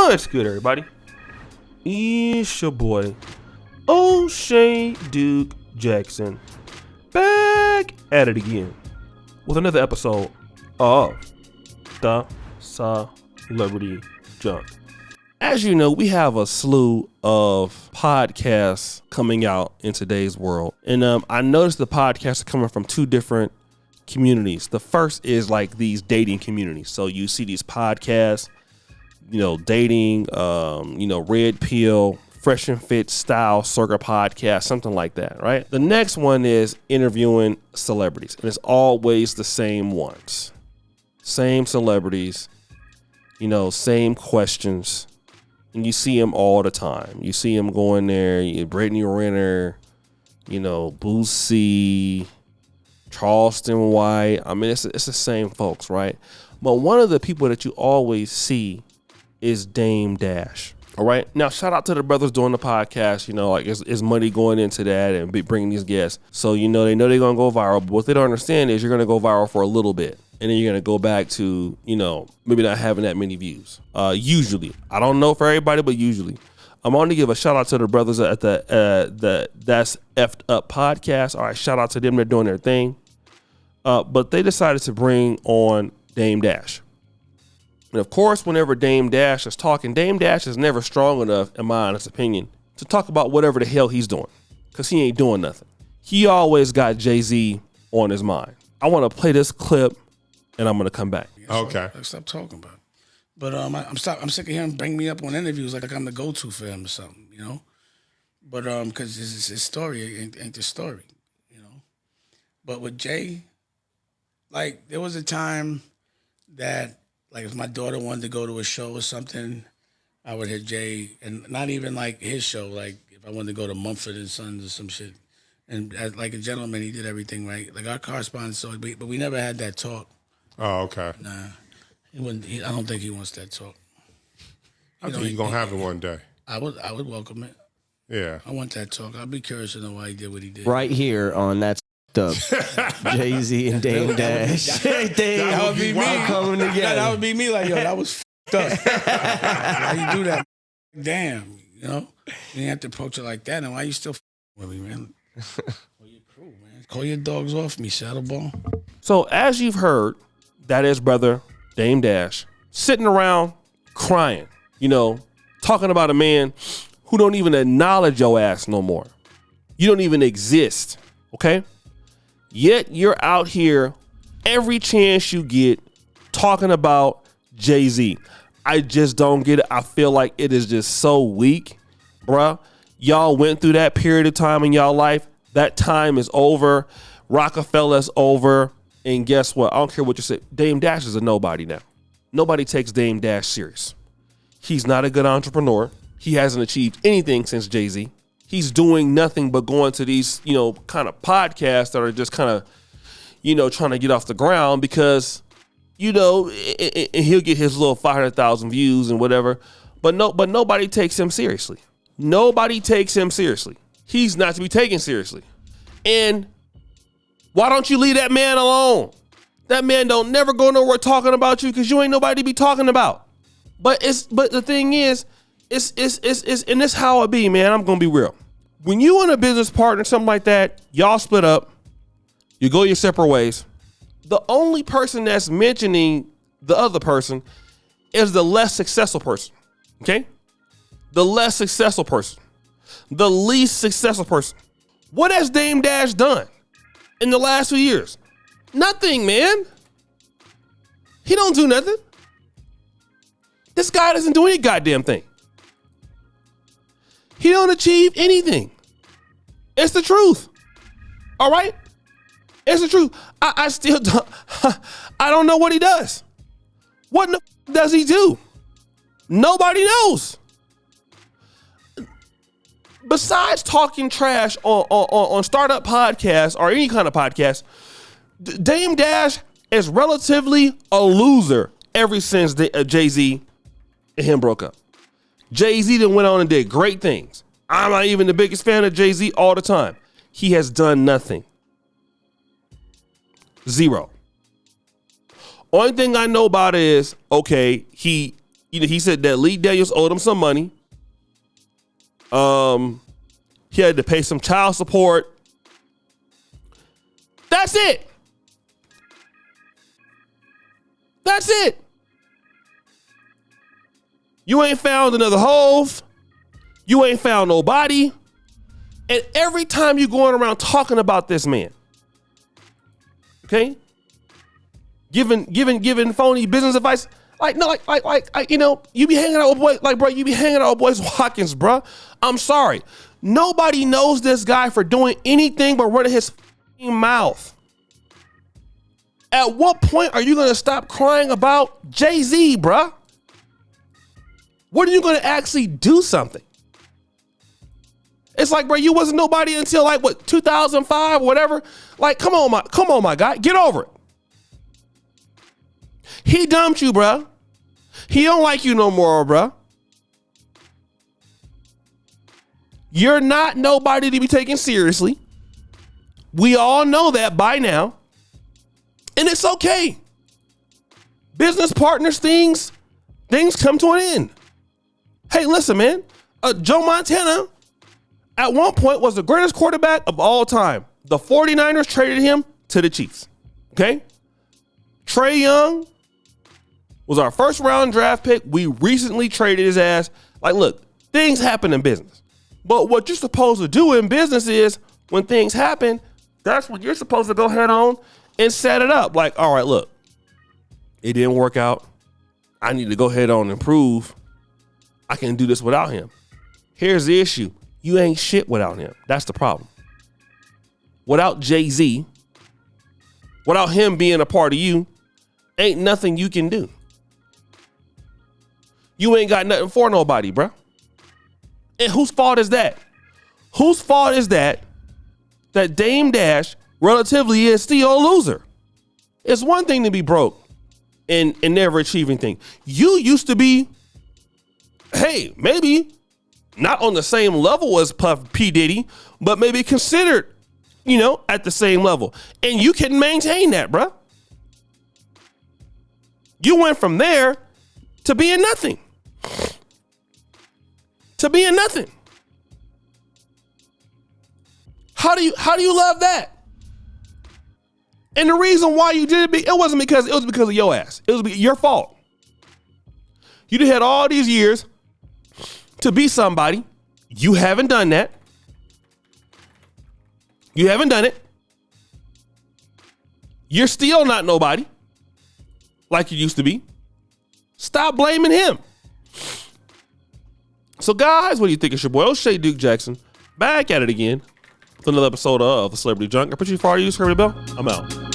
What's good, everybody? It's your boy, O'Shea Duke Jackson, back at it again with another episode of The Celebrity Junk. As you know, we have a slew of podcasts coming out in today's world. And I noticed the podcasts are coming from two different communities. The first is like these dating communities. So you see these podcasts, dating, Red Pill, Fresh and Fit Style Circle podcast, something like that, right? The next one is interviewing celebrities. And it's always the same ones. Same celebrities, same questions. And you see them all the time. You see them going there. Brittany Renner, Boosie, Charleston White. I mean, it's the same folks, right? But one of the people that you always see is Dame Dash. All right. Now, shout out to the brothers doing the podcast. It's money going into that and bringing these guests. So, they know they're going to go viral. But what they don't understand is you're going to go viral for a little bit. And then you're going to go back to, maybe not having that many views. Usually. I don't know for everybody, but usually. I'm going to give a shout out to the brothers at the That's Effed Up podcast. All right, shout out to them. They're doing their thing. But they decided to bring on Dame Dash. And of course, whenever Dame Dash is talking, Dame Dash is never strong enough, in my honest opinion, to talk about whatever the hell he's doing. Because he ain't doing nothing. He always got Jay-Z on his mind. I want to play this clip. And I'm gonna come back. Okay. Stop talking about it. But I'm sick of him bringing me up on interviews like I'm the go-to for him or something, But because his story ain't the story, But with Jay, like there was a time that like if my daughter wanted to go to a show or something, I would hit Jay, and not even like his show. Like if I wanted to go to Mumford and Sons or some shit, and as like a gentleman, he did everything right. Like our correspondence, but we never had that talk. Oh, okay. Nah, he wouldn't. I don't think he wants that talk. I think he's gonna have it one day. I would welcome it. Yeah, I want that talk. I'd be curious to know why he did what he did. Right here on That's Up, Jay-Z and Dame Dash. That would be me coming together. That would be me. Like, yo, that was up. Why you do that? Damn, you didn't have to approach it like that. And why you still with me, man? Call your crew, man. Call your dogs off me, Saddlebone. So as you've heard, that is brother Dame Dash sitting around crying, talking about a man who don't even acknowledge your ass no more. You don't even exist, okay? Yet you're out here every chance you get talking about Jay-Z. I just don't get it. I feel like it is just so weak, bruh. Y'all went through that period of time in y'all life. That time is over. Rockefeller's over. And guess what? I don't care what you say. Dame Dash is a nobody now. Nobody takes Dame Dash serious. He's not a good entrepreneur. He hasn't achieved anything since Jay-Z. He's doing nothing but going to these, kind of podcasts that are just kind of, trying to get off the ground because, and he'll get his little 500,000 views and whatever. But nobody takes him seriously. Nobody takes him seriously. He's not to be taken seriously. And why don't you leave that man alone? That man don't never go nowhere talking about you because you ain't nobody to be talking about. But the thing is, it's and this how it be, man. I'm gonna be real. When you and a business partner, something like that, y'all split up, you go your separate ways. The only person that's mentioning the other person is the less successful person. Okay? The less successful person. The least successful person. What has Dame Dash done in the last few years? Nothing, man. He don't do nothing. This guy doesn't do any goddamn thing. He don't achieve anything. It's the truth. All right? It's the truth. I still don't, I don't know what he does. What does he do? Nobody knows. Besides talking trash on startup podcasts or any kind of podcast, Dame Dash is relatively a loser ever since Jay-Z and him broke up. Jay-Z then went on and did great things. I'm not even the biggest fan of Jay-Z all the time. He has done nothing. Zero. Only thing I know about it is, okay, he he said that Lee Daniels owed him some money. He had to pay some child support. That's it. That's it. You ain't found another Hove. You ain't found nobody. And every time you going around talking about this man, okay, giving phony business advice, you be hanging out with boys, like, bro, you be hanging out with boys Watkins, bro. I'm sorry. Nobody knows this guy for doing anything but running his mouth. At what point are you going to stop crying about Jay-Z, bruh? When are you going to actually do something? It's like, bro, you wasn't nobody until 2005 or whatever. Like, come on, my guy, get over it. He dumped you, bruh. He don't like you no more, bruh. You're not nobody to be taken seriously. We all know that by now. And it's okay. Business partners, things come to an end. Hey, listen, man. Joe Montana at one point was the greatest quarterback of all time. The 49ers traded him to the Chiefs. Okay? Trae Young was our first round draft pick. We recently traded his ass. Like, look, things happen in business. But what you're supposed to do in business is when things happen, that's what you're supposed to go head on and set it up. Like, all right, look, it didn't work out. I need to go head on and prove I can do this without him. Here's the issue. You ain't shit without him. That's the problem. Without Jay-Z, without him being a part of you, ain't nothing you can do. You ain't got nothing for nobody, bro. And whose fault is that? Whose fault is that Dame Dash relatively is still a loser? It's one thing to be broke and never achieve anything. You used to be, hey, maybe not on the same level as Puff P. Diddy, but maybe considered, at the same level. And you can maintain that, bro. You went from there to being nothing. To being nothing. How do you love that? And the reason why you did it was because of your ass. It was your fault. You done had all these years to be somebody. You haven't done that. You haven't done it. You're still not nobody like you used to be. Stop blaming him. So guys, what do you think? It's your boy O'Shea Duke Jackson back at it again with another episode of The Celebrity Junk. I appreciate you for all you, Celebrity Bell. I'm out.